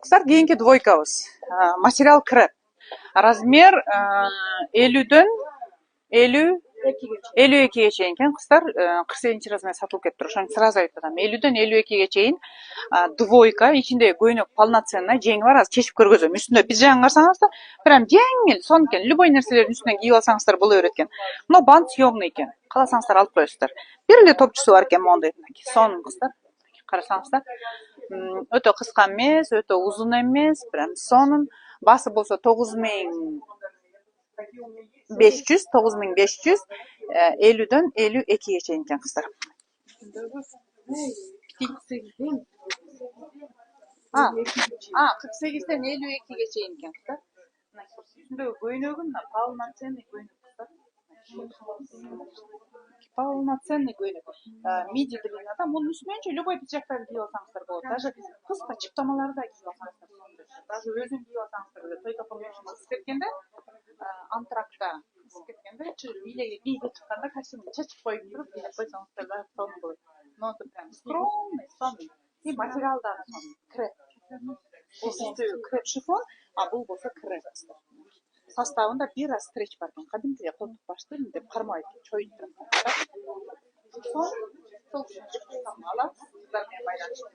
Кыздар, кийинки двойкабыз. Материал креп. Размер 50дөн 52ге чейин экен кыздар. 48 размер сатылып кетиптир. Ошону сразу айтып атам. 50дөн 52ге чейин двойка, ичинде көйнөк полноценный, жеңи бар. Азыр чечип көргөзөм. Үстүндө пиджагын карасаңыздар, прям жеңил, сон экен. Любой нерселердин үстүнөн кийип алсаңыздар боло берет экен. Но бант съемный экен. Кааласаңыздар алып коесуздар. Бир эле топчусу бар экен моундай. Сон кыздар. Карасаңыздар, өтө кыска эмес, өтө узун эмес, прям сонун. Басы болсо 9500, 9500, 50дөн 52ге чейин экен кыздар. 48ден 52ге чейин экен кыздар. Үстүндөгү көйнөгүн полноценный көйнөк кыздар. Полноценный көйнөк. Миди длинада, мунун үстүнөн любой пиджактарды кийип алсаңыздар болот. Даже кыска чыптамаларды да кийип алсаңыздар болот. Даже өзүн кийип алсаңыздар болот. Тойка формашын кысып кеткенде, антракта кысып кеткенде, бийлеги бийге чыкканда костюмду чечип коюп туруп, бийлеп койсоңуздар да сонун болот. Но прям скромный, сонун. И материал дагы сонун. Креп. Бул үстү креп шифон, а бул болсо креп. Составында бир аз стреч бар экен. Кадимкидей колтук башты мынтип кармайт экен, чоюнуп турат. Сол алат, кыздар менен байланышып.